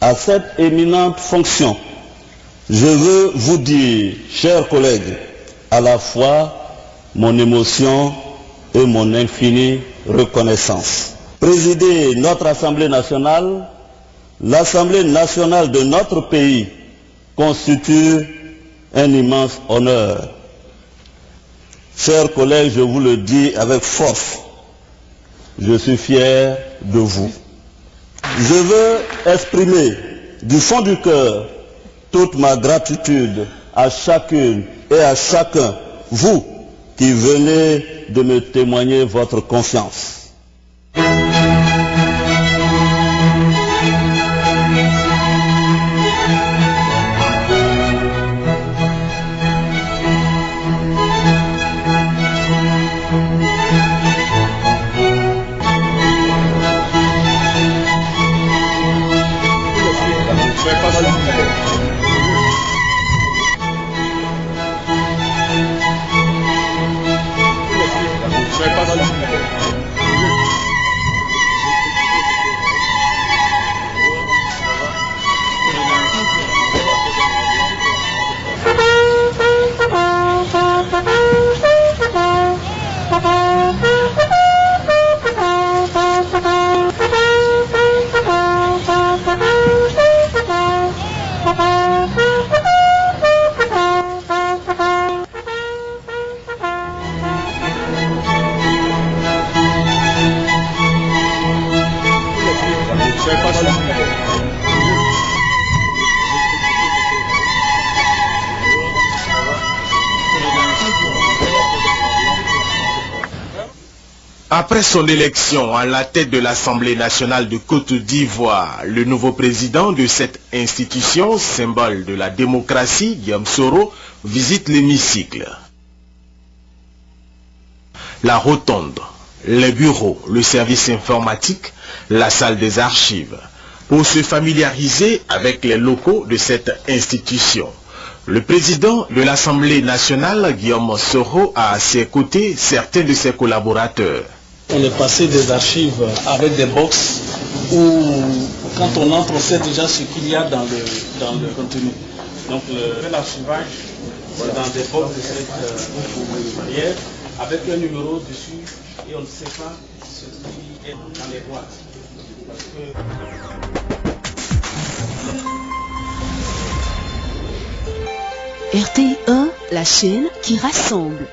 à cette éminente fonction, je veux vous dire, chers collègues, à la fois mon émotion et mon infinie reconnaissance. Présider notre Assemblée nationale, l'Assemblée nationale de notre pays, constitue un immense honneur. Chers collègues, je vous le dis avec force, je suis fier de vous. Je veux exprimer du fond du cœur toute ma gratitude à chacune et à chacun, vous qui venez de me témoigner votre confiance. Après son élection à la tête de l'Assemblée nationale de Côte d'Ivoire, le nouveau président de cette institution, symbole de la démocratie, Guillaume Soro, visite l'hémicycle. La rotonde, les bureaux, le service informatique, la salle des archives, pour se familiariser avec les locaux de cette institution. Le président de l'Assemblée nationale, Guillaume Soro, a à ses côtés certains de ses collaborateurs. On est passé des archives avec des box où, quand on entre, on sait déjà ce qu'il y a dans le contenu. Donc l'archivage, c'est dans des box de cette manière, avec un numéro dessus, et on ne sait pas ce qui est dans les boîtes. RTI1, la chaîne qui rassemble.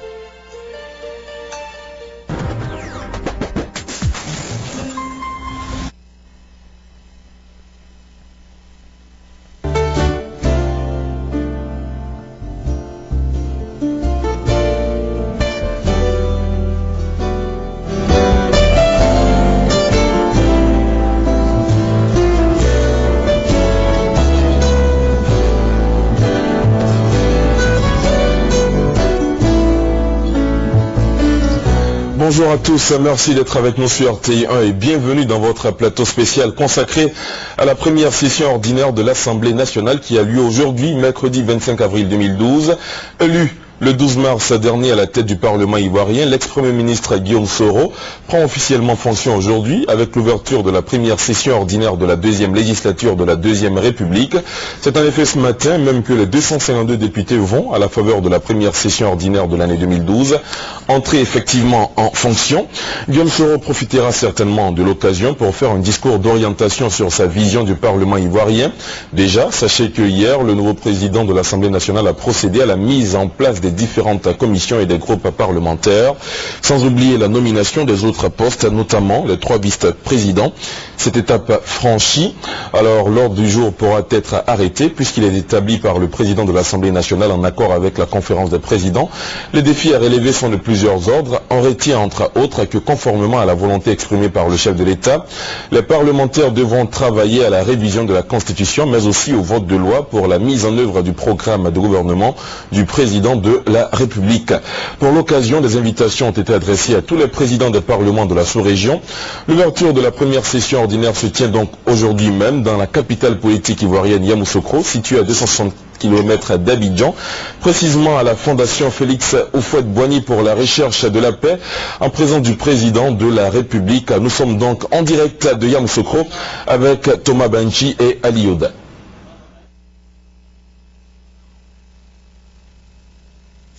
Bonjour à tous, merci d'être avec nous sur RTI1 et bienvenue dans votre plateau spécial consacré à la première session ordinaire de l'Assemblée nationale qui a lieu aujourd'hui, mercredi 25 avril 2012. Élu le 12 mars dernier à la tête du Parlement ivoirien, l'ex-premier ministre Guillaume Soro prend officiellement fonction aujourd'hui avec l'ouverture de la première session ordinaire de la deuxième législature de la deuxième République. C'est en effet ce matin même que les 252 députés vont, à la faveur de la première session ordinaire de l'année 2012, entrer effectivement en fonction. Guillaume Soro profitera certainement de l'occasion pour faire un discours d'orientation sur sa vision du Parlement ivoirien. Déjà, sachez que hier, le nouveau président de l'Assemblée nationale a procédé à la mise en place des différentes commissions et des groupes parlementaires, sans oublier la nomination des autres postes, notamment les 3 vice-présidents. Cette étape franchie, alors l'ordre du jour pourra être arrêté puisqu'il est établi par le président de l'Assemblée nationale en accord avec la conférence des présidents. Les défis à relever sont de plusieurs ordres. On retient entre autres que conformément à la volonté exprimée par le chef de l'État, les parlementaires devront travailler à la révision de la Constitution mais aussi au vote de loi pour la mise en œuvre du programme de gouvernement du président de de la République. Pour l'occasion, des invitations ont été adressées à tous les présidents des parlements de la sous-région. L'ouverture de la première session ordinaire se tient donc aujourd'hui même dans la capitale politique ivoirienne Yamoussoukro, située à 260 km d'Abidjan, précisément à la Fondation Félix Houphouët-Boigny pour la recherche de la paix, en présence du président de la République. Nous sommes donc en direct de Yamoussoukro avec Thomas Banchi et Ali Yoda.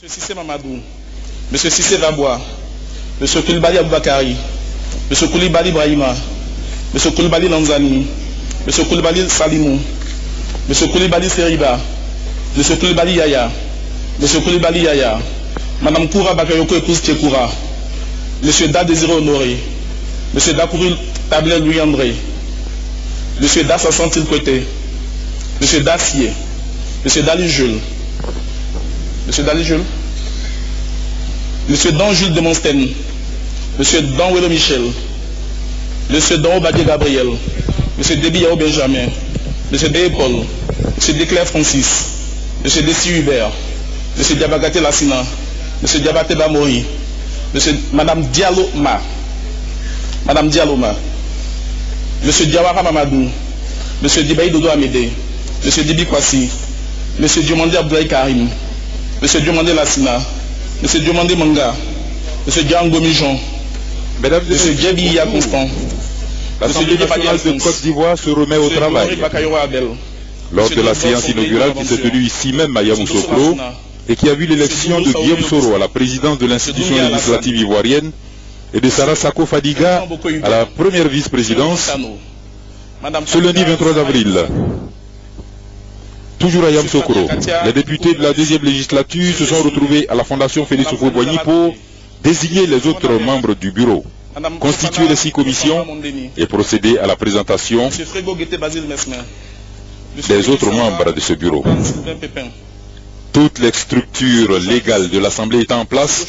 Monsieur Sissé Mamadou, Monsieur Sissé Vaboua, Monsieur Koulibaly Aboubakari, Monsieur Koulibaly Brahima, Monsieur Koulibaly Lanzani, Monsieur Koulibaly Salimou, Monsieur Koulibaly Seriba, Monsieur Koulibaly Yaya, Monsieur Koulibaly Yaya, Madame Koura Bakayoko épouse Tchekoura, Monsieur Da Désiré Honoré, Monsieur Dakouril Tablel Louis André, Monsieur Da Sassantil Côté, Monsieur Da Sié, Monsieur Dali Jules, Monsieur Dali Jules, Monsieur Dan Jules de Monsten, Monsieur Dan Welo Michel, Monsieur Dan Obadier Gabriel, Monsieur Déby Yao Benjamin, Monsieur Deye Paul, Monsieur Déclair Francis, Monsieur Dessi Hubert, Monsieur Diabagate Lassina, Monsieur Diabate Bamori, Madame Diallo Ma, Monsieur Diawara Mamadou, Monsieur Dibaï Dodo Amédé, Monsieur Dibi Kwasi, Monsieur Diomandé Abdoulaye Karim, Monsieur Diomandé Lassina, Monsieur Diomandé Manga, Monsieur Django Mijon, Monsieur Djebi Ya Constant, l'Assemblée nationale de Côte d'Ivoire se remet au travail. Lors de la séance inaugurale qui s'est tenue ici même à Yamoussoukro et qui a vu l'élection de Guillaume Soro à la présidence de l'institution législative ivoirienne et de Sarah Sako Fadiga à la première vice-présidence, ce lundi 23 avril, toujours à Yamoussoukro, les députés de la deuxième législature se sont retrouvés à la Fondation Félix Houphouët-Boigny pour désigner les autres membres du bureau, constituer les 6 commissions et procéder à la présentation des autres membres de ce bureau. Toutes les structures légales de l'Assemblée étant en place,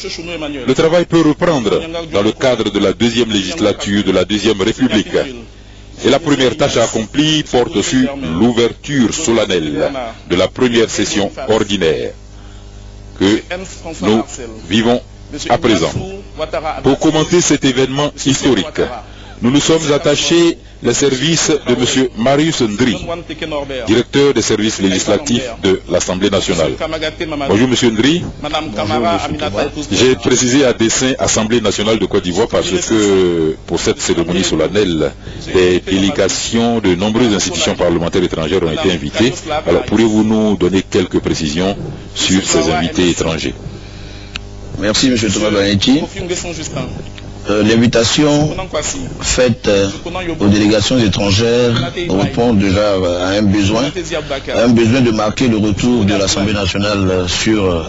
le travail peut reprendre dans le cadre de la deuxième législature de la deuxième République. Et la première tâche à accomplir porte sur l'ouverture solennelle de la première session ordinaire que nous vivons à présent. Pour commenter cet événement historique, nous nous sommes attachés les services de M. Marius Ndri, directeur des services législatifs de l'Assemblée nationale. Bonjour M. Ndri. J'ai précisé à dessein Assemblée nationale de Côte d'Ivoire parce que pour cette cérémonie solennelle, des délégations de nombreuses institutions parlementaires étrangères ont été invitées. Alors pourriez-vous nous donner quelques précisions sur ces invités étrangers? Merci M. Thomas Banetti. L'invitation faite aux délégations étrangères répond déjà à un besoin de marquer le retour de l'Assemblée nationale sur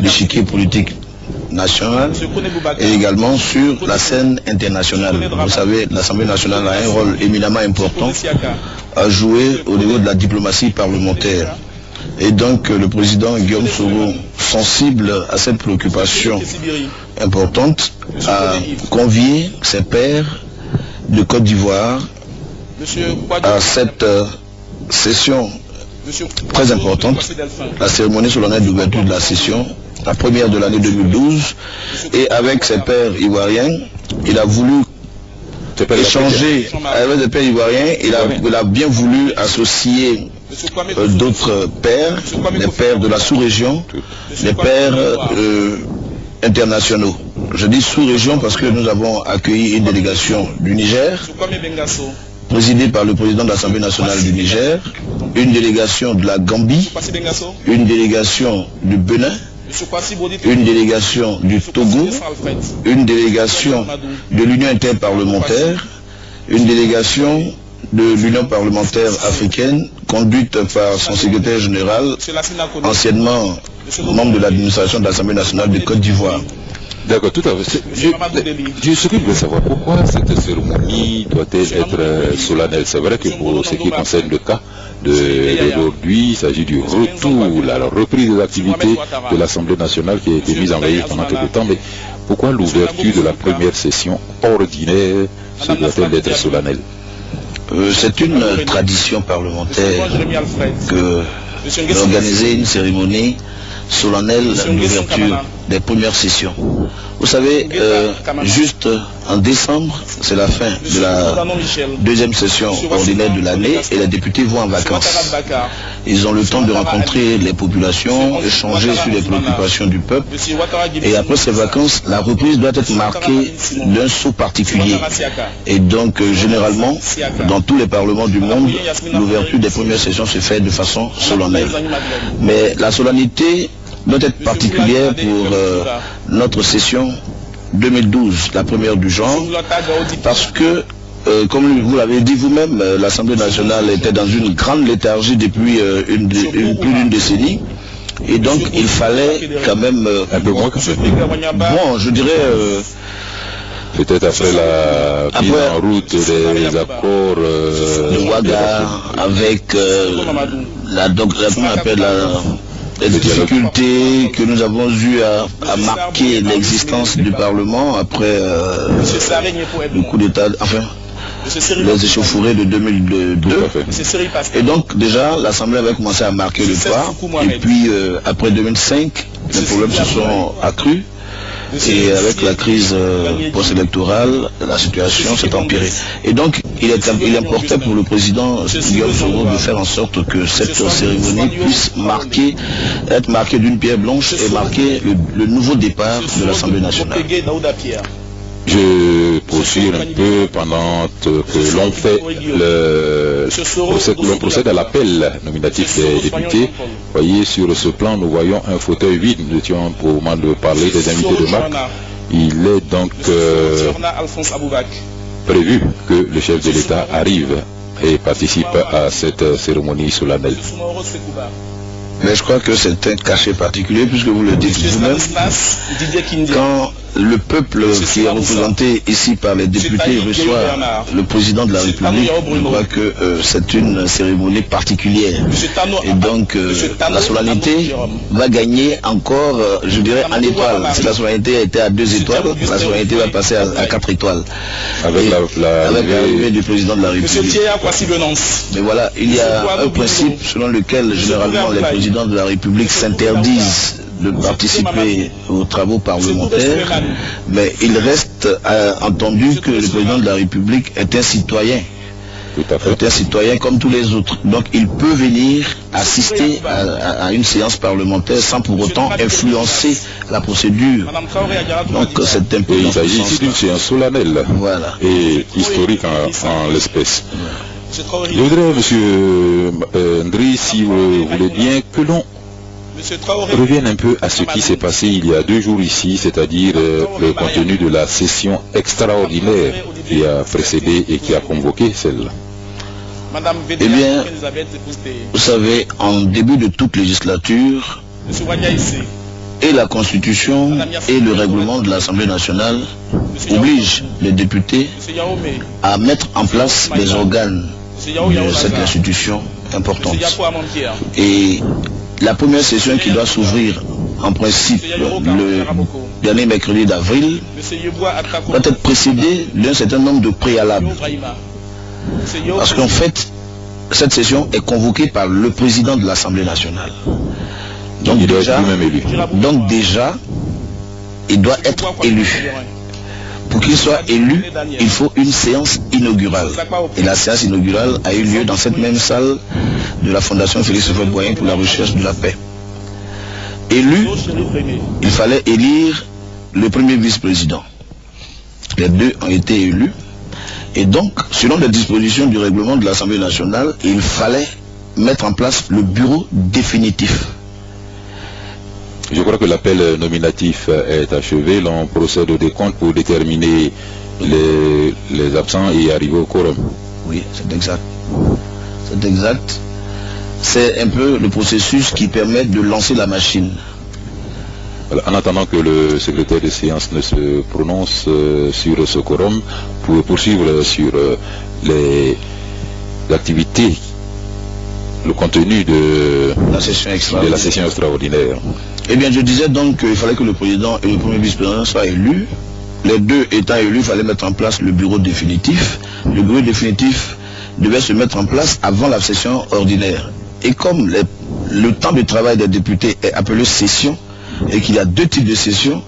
l'échiquier politique national et également sur la scène internationale. Vous savez, l'Assemblée nationale a un rôle éminemment important à jouer au niveau de la diplomatie parlementaire. Et donc le président Guillaume Soro, sensible à cette préoccupation importante, a convié ses pairs de Côte d'Ivoire à cette session très importante, la cérémonie solennelle d'ouverture de la session, la première de l'année 2012, et avec ses pairs ivoiriens, il a voulu échanger avec les pairs ivoiriens, il a bien voulu associer d'autres pairs, les pairs de la sous-région, les pairs internationaux. Je dis sous-région parce que nous avons accueilli une délégation du Niger, présidée par le président de l'Assemblée nationale du Niger, une délégation de la Gambie, une délégation du Bénin, une délégation du Togo, une délégation de l'Union interparlementaire, une délégation de l'Union parlementaire africaine conduite par son secrétaire général, anciennement membre de l'administration de l'Assemblée nationale de Côte d'Ivoire. D'accord, tout à fait. Ce que je veux savoir, pourquoi cette cérémonie doit-elle être solennelle? C'est vrai que pour ce qui concerne le cas d'aujourd'hui, il s'agit du retour, la reprise des activités de l'Assemblée nationale qui a été mise en veille pendant quelque temps, mais pourquoi l'ouverture de la première session ordinaire doit-elle être solennelle? C'est une tradition parlementaire que d'organiser une cérémonie solennelle d'ouverture des premières sessions. Vous savez, juste en décembre, c'est la fin de la deuxième session ordinaire de l'année et les députés vont en vacances. Ils ont le temps de rencontrer les populations, échanger sur les préoccupations du peuple. Et après ces vacances, la reprise doit être marquée d'un saut particulier. Et donc, généralement, dans tous les parlements du monde, l'ouverture des premières sessions se fait de façon solennelle. Mais la solennité doit être particulière pour notre session 2012, la première du genre, parce que, comme vous l'avez dit vous-même, l'Assemblée nationale était dans une grande léthargie depuis plus d'une décennie, et donc il fallait quand même un peu moins que ça. Bon, je dirais... peut-être après la mise en route des accords de Ouaga, avec les difficultés que nous avons eues à marquer l'existence du Parlement après le coup d'État, enfin, les échauffourées de 2002. Et donc déjà, l'Assemblée avait commencé à marquer le pas. Et puis après 2005, les problèmes se sont accrus. Et avec la crise post-électorale, la situation s'est empirée. Et donc, il importait pour le président Guillaume Soro de faire en sorte que cette cérémonie puisse être marquée d'une pierre blanche et marquer le nouveau départ de l'Assemblée nationale. Je poursuis un peu pendant que l'on procède à l'appel nominatif des députés. Vous voyez, sur ce plan, nous voyons un fauteuil vide. Nous étions au moment de parler des invités de marque. Il est donc prévu que le chef de l'État arrive et participe à cette cérémonie solennelle. Mais je crois que c'est un cachet particulier, puisque vous le dites vous-même, quand le peuple qui est représenté ici par les députés reçoit le président de la République, je crois que c'est une cérémonie particulière. Et donc la solennité va gagner encore, je dirais, en étoiles. Si la solennité était à 2 étoiles, la solennité va passer à 4 étoiles. Avec l'arrivée du président de la République. Mais voilà, il y a un principe selon lequel généralement les présidents de la République s'interdisent de participer aux travaux parlementaires, mais il reste entendu que le président de la République est un citoyen. Tout à fait. Est un citoyen comme tous les autres. Donc il peut venir assister à une séance parlementaire sans pour autant influencer la procédure. Donc c'est un peu... Il s'agit ici d'une séance solennelle, voilà, et historique en l'espèce. Je voudrais, monsieur Ndri, si vous voulez bien, que l'on revienne un peu à ce qui s'est passé il y a 2 jours ici, c'est-à-dire le contenu de la session extraordinaire qui a précédé et qui a convoqué celle-là. Eh bien, vous savez, en début de toute législature, et la Constitution et le règlement de l'Assemblée nationale obligent les députés à mettre en place des organes de cette institution importante. Et la première session qui doit s'ouvrir en principe le dernier mercredi d'avril doit être précédée d'un certain nombre de préalables. Parce qu'en fait, cette session est convoquée par le président de l'Assemblée nationale. Donc déjà, il doit être élu. Pour qu'il soit élu, il faut une séance inaugurale. Et la séance inaugurale a eu lieu dans cette même salle de la Fondation Félix Houphouët-Boigny pour la recherche de la paix. Élu, il fallait élire le premier vice-président. Les 2 ont été élus. Et donc, selon les dispositions du règlement de l'Assemblée nationale, il fallait mettre en place le bureau définitif. Je crois que l'appel nominatif est achevé. L'on procède au décompte pour déterminer les absents et arriver au quorum. Oui, c'est exact. C'est exact. C'est un peu le processus qui permet de lancer la machine. Voilà, en attendant que le secrétaire de séance ne se prononce sur ce quorum, pour poursuivre sur les activités, le contenu de la session extraordinaire. Eh bien, je disais donc qu'il fallait que le président et le premier vice-président soient élus. Les 2 étant élus, il fallait mettre en place le bureau définitif. Le bureau définitif devait se mettre en place avant la session ordinaire. Et comme le temps de travail des députés est appelé session et qu'il y a 2 types de sessions.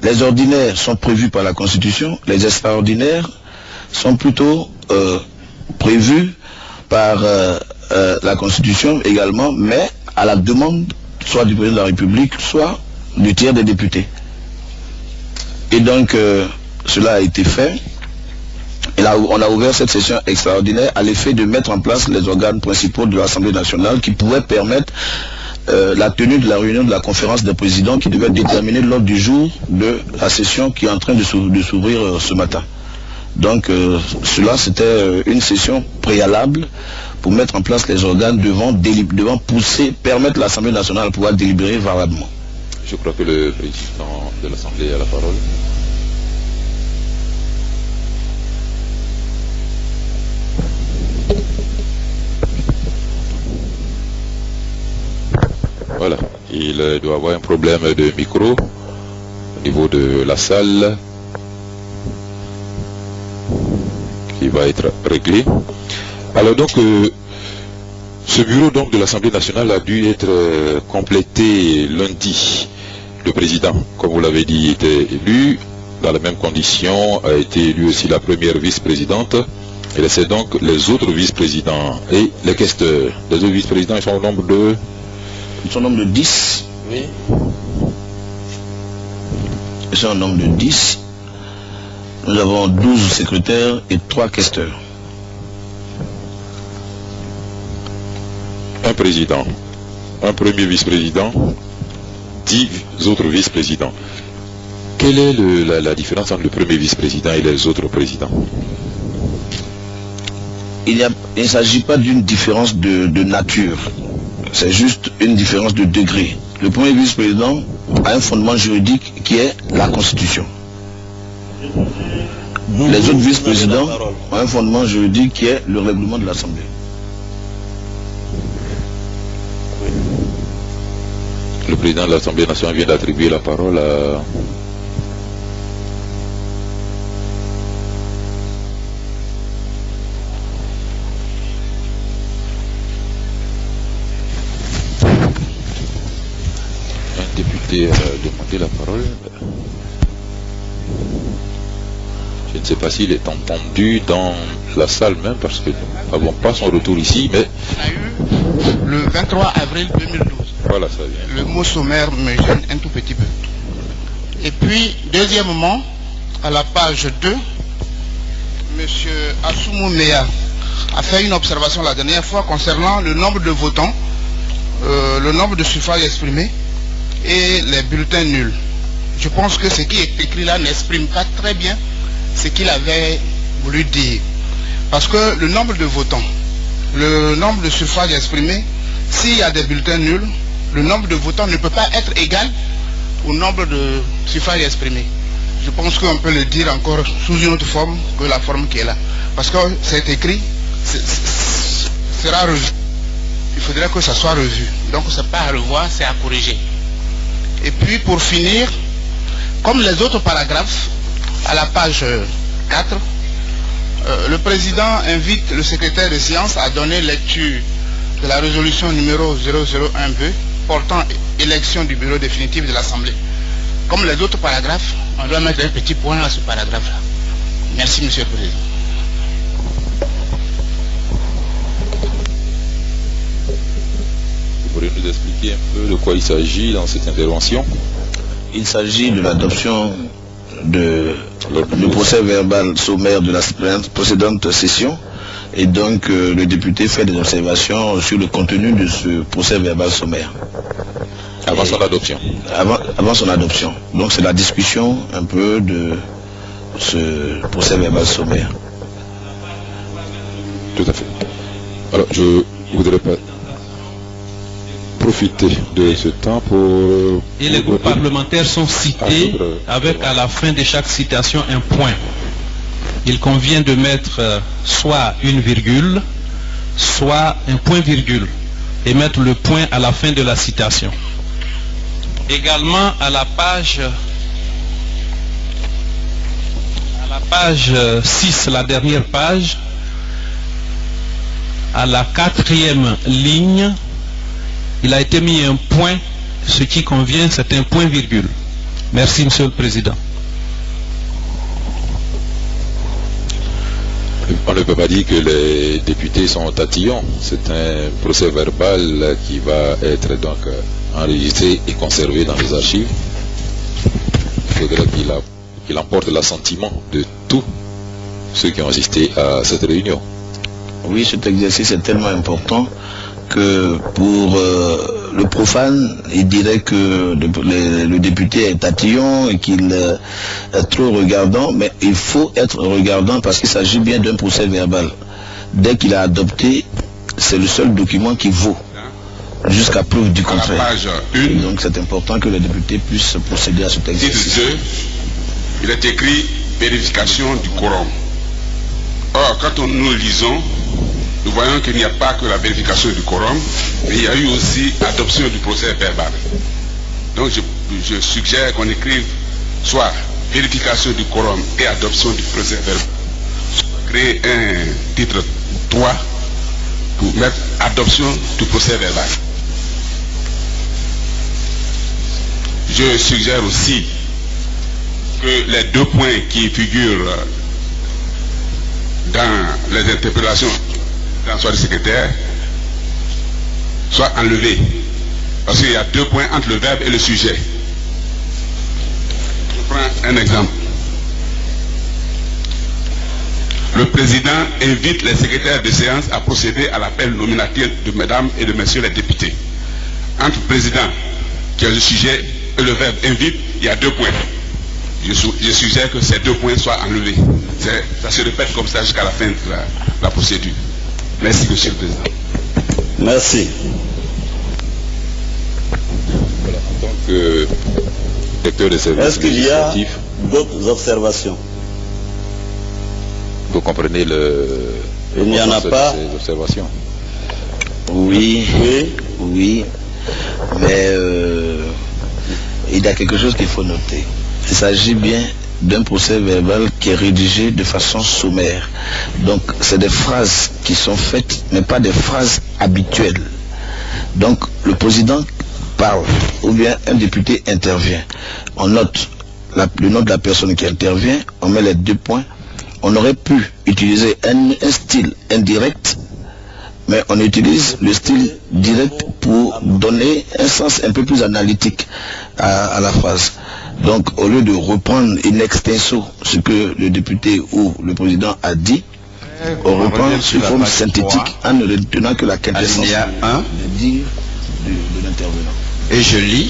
Les ordinaires sont prévus par la Constitution, les extraordinaires sont plutôt prévus par la Constitution également, mais à la demande soit du président de la République, soit du tiers des députés. Et donc, cela a été fait. Et là, on a ouvert cette session extraordinaire à l'effet de mettre en place les organes principaux de l'Assemblée nationale qui pourraient permettre la tenue de la réunion de la conférence des présidents qui devait déterminer l'ordre du jour de la session qui est en train de s'ouvrir ce matin. Donc cela c'était une session préalable pour mettre en place les organes devant pousser, permettre l'Assemblée nationale de pouvoir délibérer valablement. Je crois que le président de l'Assemblée a la parole. Voilà, il doit avoir un problème de micro au niveau de la salle qui va être réglé. Alors donc, ce bureau donc de l'Assemblée nationale a dû être complété lundi. Le président, comme vous l'avez dit, était élu. Dans les mêmes conditions, a été élue aussi la première vice-présidente. Et laissez donc les autres vice-présidents et les questeurs. Les autres vice-présidents, ils sont au nombre de... Ils sont au nombre de 10. Oui. Ils sont au nombre de 10. Nous avons 12 secrétaires et 3 questeurs. Un président, un premier vice-président, 10 autres vice-présidents. Quelle est la différence entre le premier vice-président et les autres présidents? Il ne s'agit pas d'une différence de nature. C'est juste une différence de degré. Le premier vice-président a un fondement juridique qui est la Constitution. Les autres vice-présidents ont un fondement juridique qui est le règlement de l'Assemblée. Le président de l'Assemblée nationale vient d'attribuer la parole à... un député a demandé la parole. Je ne sais pas s'il est entendu dans la salle même, parce que nous n'avons pas son retour ici, mais... On a eu le 23 avril 2012. Voilà, ça vient. Le mot sommaire me gêne un tout petit peu. Et puis, deuxièmement, à la page 2, M. Assoumou Mea a fait une observation la dernière fois concernant le nombre de votants, le nombre de suffrages exprimés et les bulletins nuls. Je pense que ce qui est écrit là n'exprime pas très bien ce qu'il avait voulu dire. Parce que le nombre de votants, le nombre de suffrages exprimés, s'il y a des bulletins nuls, le nombre de votants ne peut pas être égal au nombre de suffrages exprimés. Je pense qu'on peut le dire encore sous une autre forme que la forme qui est là. Parce que c'est écrit, sera revu. Il faudrait que ça soit revu. Donc ce n'est pas à revoir, c'est à corriger. Et puis pour finir, comme les autres paragraphes, à la page 4, le président invite le secrétaire de séance à donner lecture de la résolution numéro 001B portant élection du bureau définitif de l'Assemblée. Comme les autres paragraphes, on doit mettre un petit point à ce paragraphe-là. Merci, Monsieur le Président. Vous pourriez nous expliquer un peu de quoi il s'agit dans cette intervention? Il s'agit de l'adoption du procès verbal sommaire de la précédente session. Et donc le député fait des observations sur le contenu de ce procès verbal sommaire. Avant son adoption. Avant son adoption. Donc c'est la discussion un peu de ce procès verbal sommaire. Tout à fait. Alors je voudrais pas profiter de ce temps pour... Et les groupes parlementaires sont cités avec à la fin de chaque citation un point. Il convient de mettre soit une virgule, soit un point-virgule, et mettre le point à la fin de la citation. Également à la page 6, la dernière page, à la 4e ligne, il a été mis un point, ce qui convient, c'est un point-virgule. Merci, Monsieur le Président. On ne peut pas dire que les députés sont tatillons. C'est un procès verbal qui va être donc enregistré et conservé dans les archives. Il faudrait qu'il emporte l'assentiment de tous ceux qui ont assisté à cette réunion. Oui, cet exercice est tellement important que pour le profane, il dirait que le député est tatillon et qu'il est trop regardant, mais il faut être regardant parce qu'il s'agit bien d'un procès verbal. Dès qu'il a adopté, c'est le seul document qui vaut, jusqu'à preuve du contraire. Page 1, donc c'est important que le député puisse procéder à cet exercice. Titre 2, il est écrit vérification du quorum. Or, quand nous lisons, nous voyons qu'il n'y a pas que la vérification du quorum, mais il y a eu aussi adoption du procès verbal. Donc je suggère qu'on écrive soit vérification du quorum et adoption du procès verbal. Créer un titre 3 pour mettre adoption du procès verbal. Je suggère aussi que les 2 points qui figurent dans les interpellations soit du secrétaire soit enlevés, parce qu'il y a 2 points entre le verbe et le sujet. Je prends un exemple. Le président invite les secrétaires de séance à procéder à l'appel nominatif de mesdames et de messieurs les députés. Entre le président, qui est le sujet, et le verbe invite, il y a 2 points. Je suggère que ces 2 points soient enlevés. Ça se répète comme ça jusqu'à la fin de la procédure. Merci, Monsieur le Président. Merci. Voilà, en tant que directeur des services est-ce qu'il y a législatifs, d'autres observations? vous comprenez Il n'y en a pas. Ces observations. Oui, mais il y a quelque chose qu'il faut noter. Il s'agit bien d'un procès verbal qui est rédigé de façon sommaire. Donc c'est des phrases qui sont faites, mais pas des phrases habituelles. Donc le président parle, ou bien un député intervient. On note le nom de la personne qui intervient, on met les 2 points. On aurait pu utiliser un style indirect, mais on utilise le style direct pour donner un sens un peu plus analytique à la phrase. Donc au lieu de reprendre in extenso ce que le député ou le président a dit, on reprend sous forme synthétique en ne retenant que la quintessence de dire de l'intervenant. Et je lis: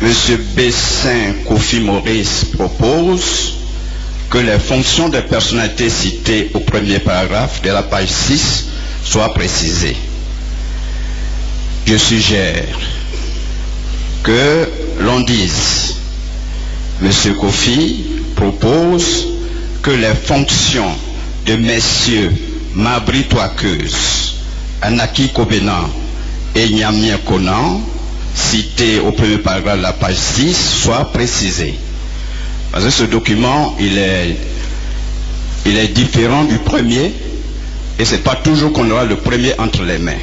Monsieur Bessin Kofi Maurice propose que les fonctions des personnalités citées au premier paragraphe de la page 6 soient précisées. Je suggère que l'on dise: Monsieur Kofi propose que les fonctions de messieurs Mabri Touakeuse, Anaki Kobenan et Nyamien Konan, cités au premier paragraphe de la page 6, soient précisées. Parce que ce document, il est différent du premier, et ce n'est pas toujours qu'on aura le premier entre les mains.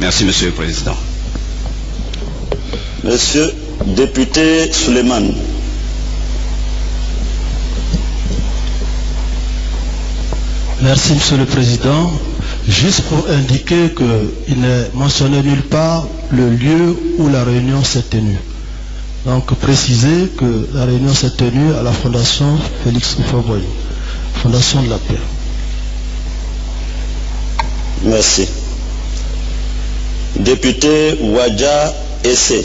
Merci, Monsieur le Président. Monsieur député Suleiman. Merci, Monsieur le Président. Juste pour indiquer qu'il n'est mentionné nulle part le lieu où la réunion s'est tenue. Donc préciser que la réunion s'est tenue à la Fondation Félix Houphouët-Boigny, Fondation de la paix. Merci. Député Wadja Essé.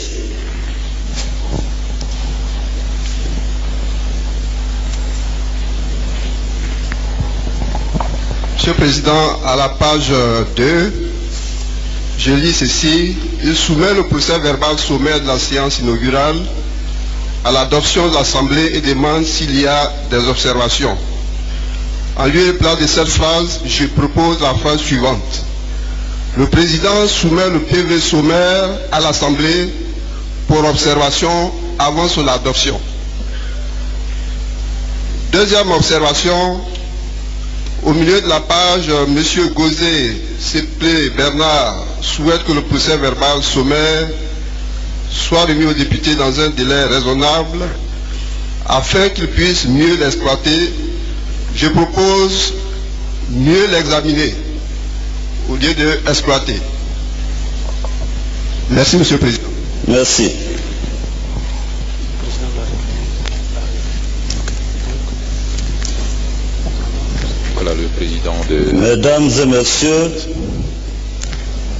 Monsieur le Président, à la page 2, je lis ceci: il soumet le procès verbal sommaire de la séance inaugurale à l'adoption de l'Assemblée et demande s'il y a des observations. En lieu et place de cette phrase, je propose la phrase suivante: le Président soumet le PV sommaire à l'Assemblée pour observation avant son adoption. Deuxième observation: Au milieu de la page, M. Gauzet, Seplé, Bernard souhaite que le procès verbal sommaire soit remis aux députés dans un délai raisonnable afin qu'ils puissent mieux l'exploiter. Je propose mieux l'examiner au lieu de l'exploiter. Merci, M. le Président. Merci. Voilà le président de... Mesdames et messieurs,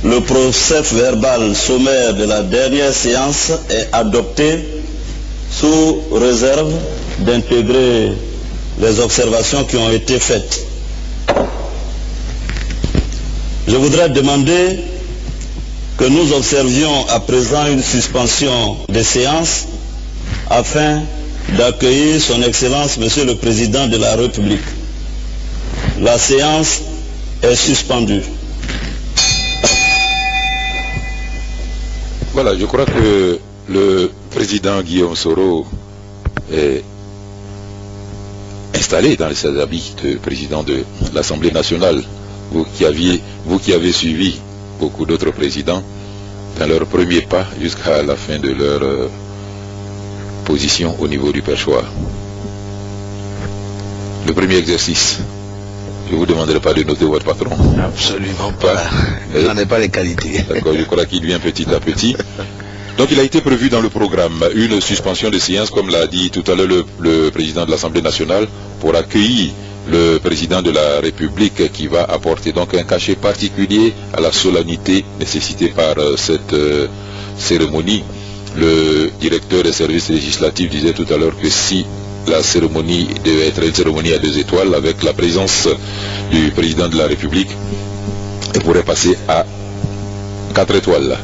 le procès verbal sommaire de la dernière séance est adopté sous réserve d'intégrer les observations qui ont été faites. Je voudrais demander que nous observions à présent une suspension des séances afin d'accueillir son Excellence Monsieur le Président de la République. La séance est suspendue. Voilà, je crois que le président Guillaume Soro est installé dans ses habits de président de l'Assemblée nationale. Vous qui avez suivi beaucoup d'autres présidents dans leur premier pas jusqu'à la fin de leur position au niveau du perchoir. Le premier exercice. Je ne vous demanderai pas de noter votre patron. Absolument pas. Je n'en ai pas les qualités. D'accord, je crois qu'il vient petit à petit. Donc il a été prévu dans le programme une suspension de séance, comme l'a dit tout à l'heure le président de l'Assemblée nationale, pour accueillir le président de la République qui va apporter donc un cachet particulier à la solennité nécessitée par cette cérémonie. Le directeur des services législatifs disait tout à l'heure que si la cérémonie devait être une cérémonie à 2 étoiles avec la présence du président de la République, elle pourrait passer à 4 étoiles.